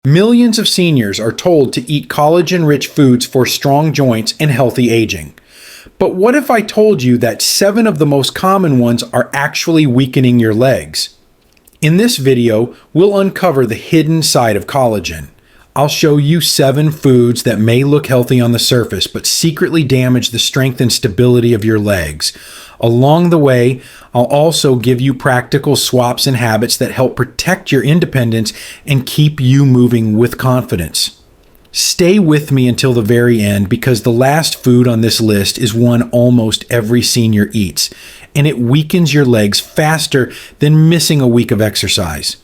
Millions of seniors are told to eat collagen-rich foods for strong joints and healthy aging. But what if I told you that 7 of the most common ones are actually weakening your legs? In this video, we'll uncover the hidden side of collagen. I'll show you 7 foods that may look healthy on the surface, but secretly damage the strength and stability of your legs. Along the way, I'll also give you practical swaps and habits that help protect your independence and keep you moving with confidence. Stay with me until the very end because the last food on this list is one almost every senior eats, and it weakens your legs faster than missing a week of exercise.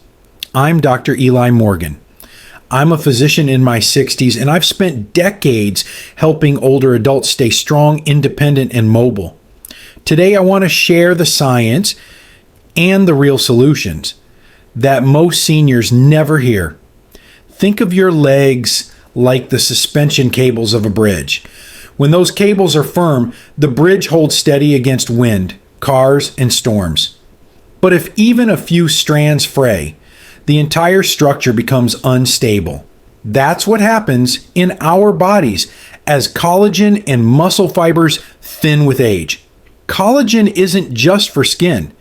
I'm Dr. Eli Morgan. I'm a physician in my 60s, and I've spent decades helping older adults stay strong, independent, and mobile. Today, I want to share the science and the real solutions that most seniors never hear. Think of your legs like the suspension cables of a bridge. When those cables are firm, the bridge holds steady against wind, cars, and storms. But if even a few strands fray, the entire structure becomes unstable. That's what happens in our bodies as collagen and muscle fibers thin with age. Collagen isn't just for skin.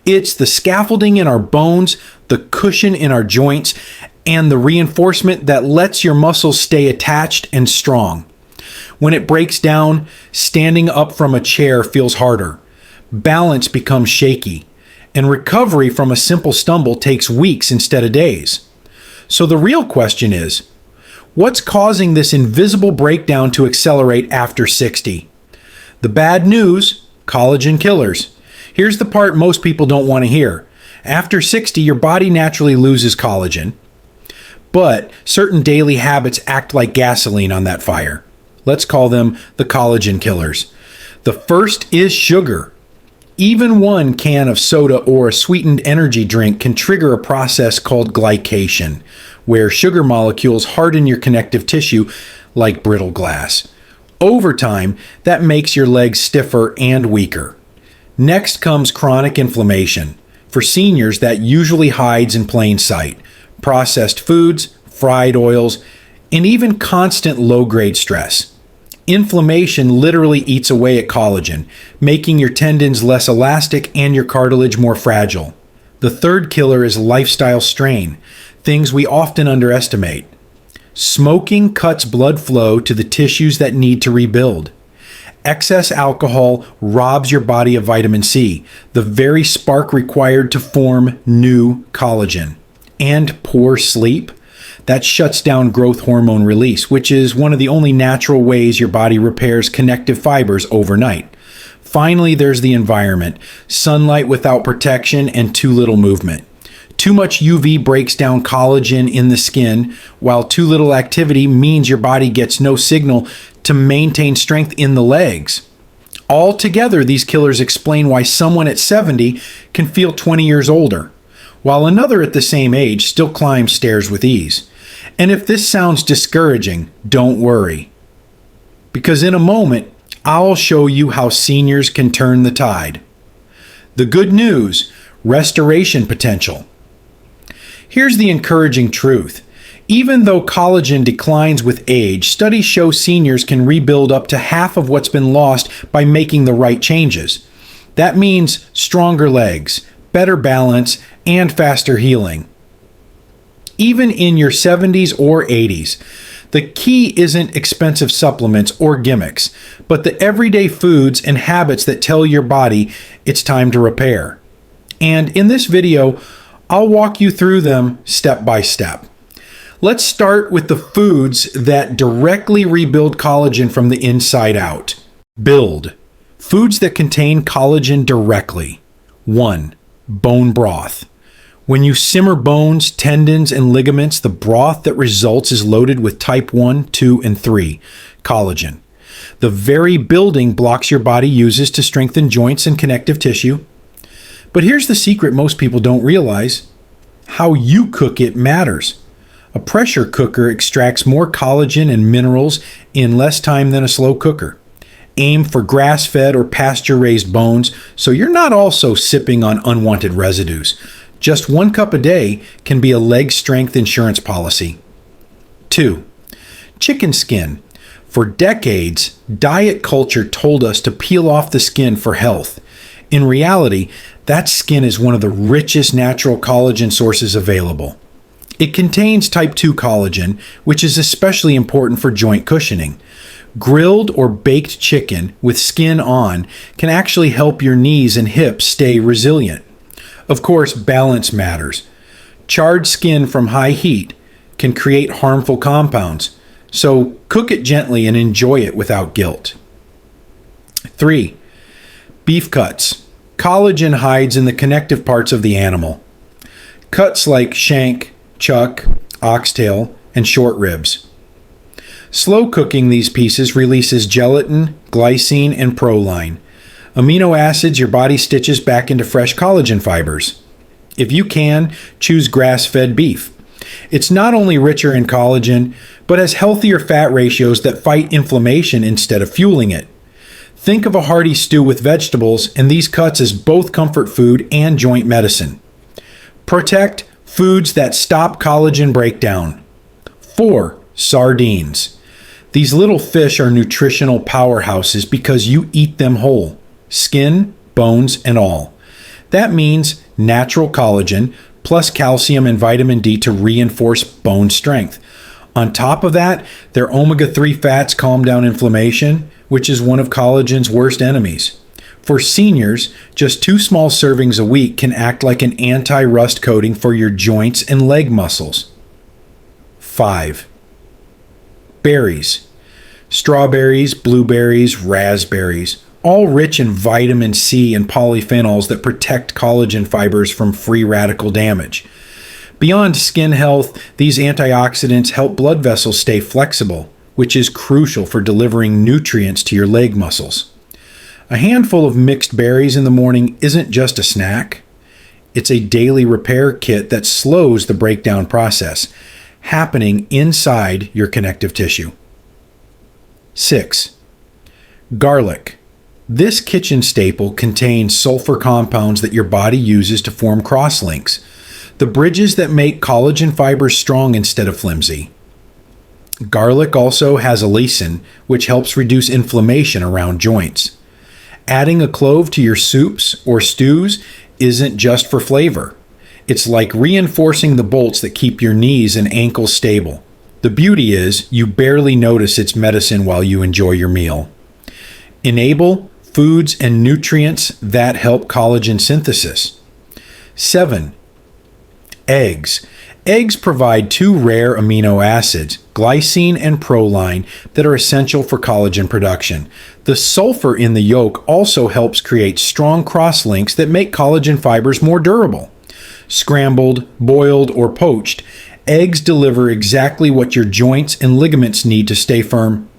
It's the scaffolding in our bones, the cushion in our joints, and the reinforcement that lets your muscles stay attached and strong. When it breaks down, standing up from a chair feels harder. Balance becomes shaky, and recovery from a simple stumble takes weeks instead of days. So the real question is, what's causing this invisible breakdown to accelerate after 60? The bad news: collagen killers. Here's the part most people don't want to hear. After 60, your body naturally loses collagen, but certain daily habits act like gasoline on that fire. Let's call them the collagen killers. The first is sugar. Even one can of soda or a sweetened energy drink can trigger a process called glycation, where sugar molecules harden your connective tissue like brittle glass. Over time, that makes your legs stiffer and weaker. Next comes chronic inflammation. For seniors, that usually hides in plain sight. Processed foods, fried oils, and even constant low-grade stress. Inflammation literally eats away at collagen, making your tendons less elastic and your cartilage more fragile. The third killer is lifestyle strain, things we often underestimate. Smoking cuts blood flow to the tissues that need to rebuild. Excess alcohol robs your body of vitamin C, the very spark required to form new collagen. And poor sleep, that shuts down growth hormone release, which is one of the only natural ways your body repairs connective fibers overnight. Finally, there's the environment, sunlight without protection and too little movement. Too much UV breaks down collagen in the skin, while too little activity means your body gets no signal to maintain strength in the legs. Altogether, these killers explain why someone at 70 can feel 20 years older, while another at the same age still climbs stairs with ease. And if this sounds discouraging, don't worry, because in a moment, I'll show you how seniors can turn the tide. The good news: restoration potential. Here's the encouraging truth. Even though collagen declines with age, studies show seniors can rebuild up to half of what's been lost by making the right changes. That means stronger legs, better balance, and faster healing. Even in your 70s or 80s, the key isn't expensive supplements or gimmicks, but the everyday foods and habits that tell your body it's time to repair. And in this video, I'll walk you through them step by step. Let's start with the foods that directly rebuild collagen from the inside out. Build. Foods that contain collagen directly. 1. Bone broth. When you simmer bones, tendons, and ligaments, the broth that results is loaded with type 1, 2, and 3 collagen. The very building blocks your body uses to strengthen joints and connective tissue. But here's the secret most people don't realize: how you cook it matters. A pressure cooker extracts more collagen and minerals in less time than a slow cooker. Aim for grass-fed or pasture-raised bones so you're not also sipping on unwanted residues. Just 1 cup a day can be a leg strength insurance policy. 2. Chicken skin. For decades, diet culture told us to peel off the skin for health. In reality, that skin is one of the richest natural collagen sources available. It contains type 2 collagen, which is especially important for joint cushioning. Grilled or baked chicken with skin on can actually help your knees and hips stay resilient. Of course, balance matters. Charred skin from high heat can create harmful compounds, so cook it gently and enjoy it without guilt. 3. Beef cuts. Collagen hides in the connective parts of the animal. Cuts like shank, chuck, oxtail, and short ribs. Slow cooking these pieces releases gelatin, glycine, and proline, amino acids your body stitches back into fresh collagen fibers. If you can, choose grass-fed beef. It's not only richer in collagen, but has healthier fat ratios that fight inflammation instead of fueling it. Think of a hearty stew with vegetables and these cuts as both comfort food and joint medicine. Protect foods that stop collagen breakdown. 4. Sardines. These little fish are nutritional powerhouses because you eat them whole, skin, bones, and all. That means natural collagen plus calcium and vitamin D to reinforce bone strength. On top of that, their omega-3 fats calm down inflammation, which is one of collagen's worst enemies. For seniors, just 2 small servings a week can act like an anti-rust coating for your joints and leg muscles. 5. Berries. Strawberries, blueberries, raspberries, all rich in vitamin C and polyphenols that protect collagen fibers from free radical damage. Beyond skin health, these antioxidants help blood vessels stay flexible, which is crucial for delivering nutrients to your leg muscles. A handful of mixed berries in the morning isn't just a snack. It's a daily repair kit that slows the breakdown process, happening inside your connective tissue. 6. Garlic. This kitchen staple contains sulfur compounds that your body uses to form crosslinks, the bridges that make collagen fibers strong instead of flimsy. Garlic also has allicin, which helps reduce inflammation around joints. Adding a clove to your soups or stews isn't just for flavor. It's like reinforcing the bolts that keep your knees and ankles stable. The beauty is, you barely notice its medicine while you enjoy your meal. Enable foods and nutrients that help collagen synthesis. 7. Eggs. Eggs provide 2 rare amino acids, glycine and proline, that are essential for collagen production. The sulfur in the yolk also helps create strong crosslinks that make collagen fibers more durable. Scrambled, boiled, or poached, eggs deliver exactly what your joints and ligaments need to stay firm.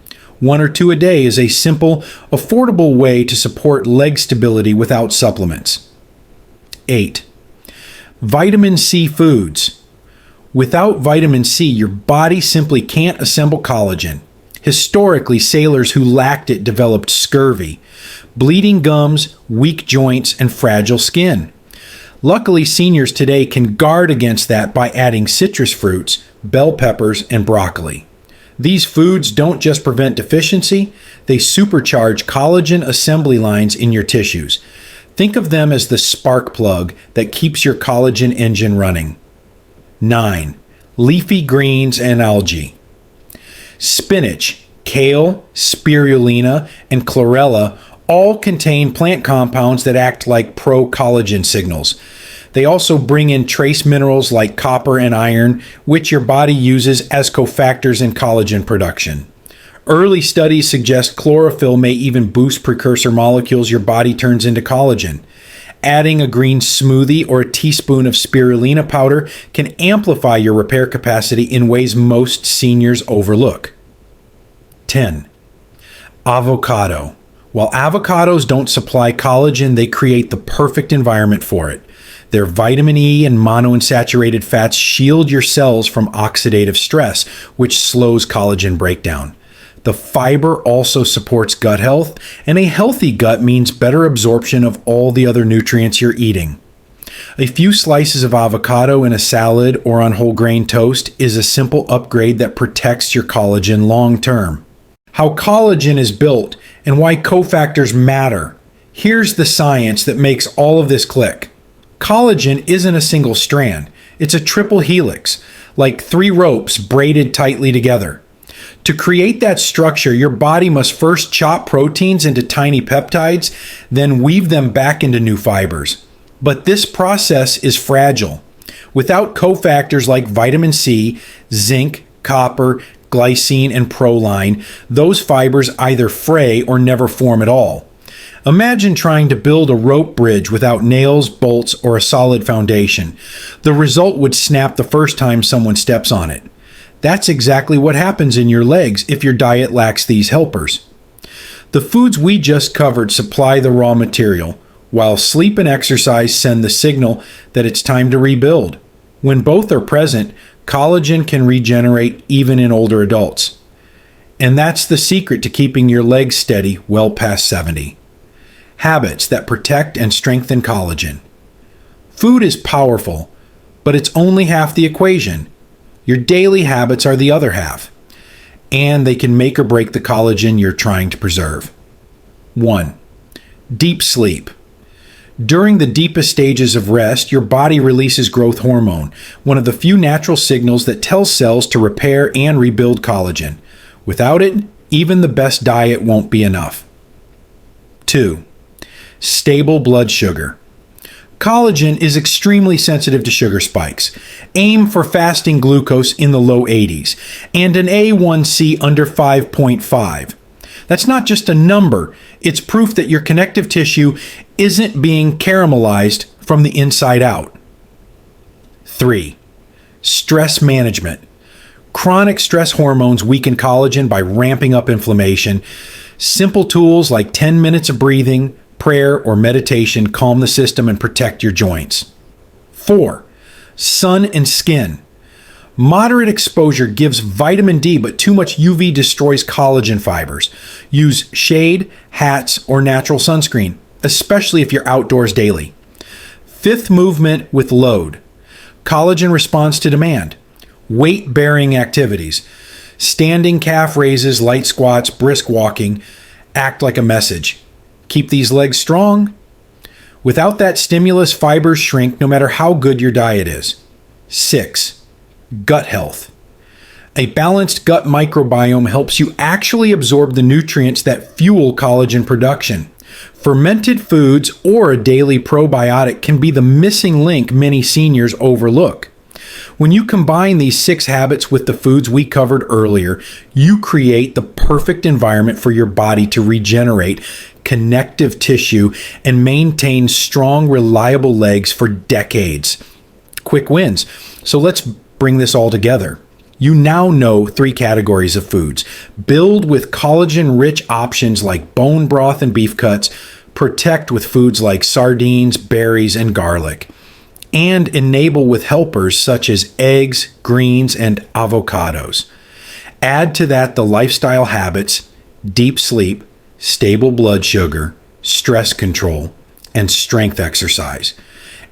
1 or 2 a day is a simple, affordable way to support leg stability without supplements. 8. Vitamin C foods. Without vitamin C, your body simply can't assemble collagen. Historically, sailors who lacked it developed scurvy, bleeding gums, weak joints, and fragile skin. Luckily, seniors today can guard against that by adding citrus fruits, bell peppers, and broccoli. These foods don't just prevent deficiency, they supercharge collagen assembly lines in your tissues. Think of them as the spark plug that keeps your collagen engine running. 9. Leafy greens and algae. Spinach, kale, spirulina, and chlorella all contain plant compounds that act like pro-collagen signals. They also bring in trace minerals like copper and iron, which your body uses as cofactors in collagen production. Early studies suggest chlorophyll may even boost precursor molecules your body turns into collagen. Adding a green smoothie or a teaspoon of spirulina powder can amplify your repair capacity in ways most seniors overlook. 10. Avocado. While avocados don't supply collagen, they create the perfect environment for it. Their vitamin E and monounsaturated fats shield your cells from oxidative stress, which slows collagen breakdown. The fiber also supports gut health, and a healthy gut means better absorption of all the other nutrients you're eating. A few slices of avocado in a salad or on whole grain toast is a simple upgrade that protects your collagen long term. How collagen is built and why cofactors matter. Here's the science that makes all of this click. Collagen isn't a single strand. It's a triple helix, like 3 ropes braided tightly together. To create that structure, your body must first chop proteins into tiny peptides, then weave them back into new fibers. But this process is fragile. Without cofactors like vitamin C, zinc, copper, glycine, and proline, those fibers either fray or never form at all. Imagine trying to build a rope bridge without nails, bolts, or a solid foundation. The result would snap the first time someone steps on it. That's exactly what happens in your legs if your diet lacks these helpers. The foods we just covered supply the raw material, while sleep and exercise send the signal that it's time to rebuild. When both are present, collagen can regenerate even in older adults. And that's the secret to keeping your legs steady well past 70. Habits that protect and strengthen collagen. Food is powerful, but it's only half the equation. Your daily habits are the other half, and they can make or break the collagen you're trying to preserve. 1. Deep sleep. During the deepest stages of rest, your body releases growth hormone, one of the few natural signals that tells cells to repair and rebuild collagen. Without it, even the best diet won't be enough. 2. Stable blood sugar. Collagen is extremely sensitive to sugar spikes. Aim for fasting glucose in the low 80s and an A1C under 5.5. That's not just a number, it's proof that your connective tissue isn't being caramelized from the inside out. 3. Stress management. Chronic stress hormones weaken collagen by ramping up inflammation. Simple tools like 10 minutes of breathing, prayer, or meditation calm the system and protect your joints. 4. Sun and skin. Moderate exposure gives vitamin D, but too much UV destroys collagen fibers. Use shade, hats, or natural sunscreen, especially if you're outdoors daily. 5th, movement with load. Collagen responds to demand. Weight-bearing activities. Standing calf raises, light squats, brisk walking act like a message. Keep these legs strong. Without that stimulus, fibers shrink no matter how good your diet is. 6. Gut health. A balanced gut microbiome helps you actually absorb the nutrients that fuel collagen production. Fermented foods or a daily probiotic can be the missing link many seniors overlook. When you combine these 6 habits with the foods we covered earlier, you create the perfect environment for your body to regenerate connective tissue and maintain strong, reliable legs for decades. Quick wins. So let's bring this all together. You now know 3 categories of foods. Build with collagen-rich options like bone broth and beef cuts. Protect with foods like sardines, berries, and garlic. And enable with helpers such as eggs, greens, and avocados. Add to that the lifestyle habits, deep sleep, stable blood sugar, stress control, and strength exercise.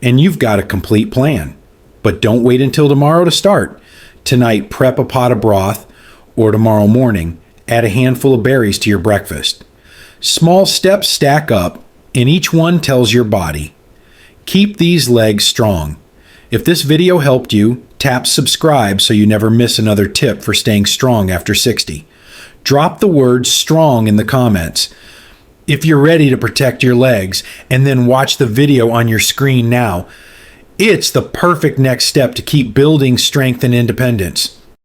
And you've got a complete plan. But don't wait until tomorrow to start. Tonight, prep a pot of broth, or tomorrow morning, add a handful of berries to your breakfast. Small steps stack up, and each one tells your body, keep these legs strong. If this video helped you, tap subscribe so you never miss another tip for staying strong after 60. Drop the word strong in the comments if you're ready to protect your legs, and then watch the video on your screen now. It's the perfect next step to keep building strength and independence.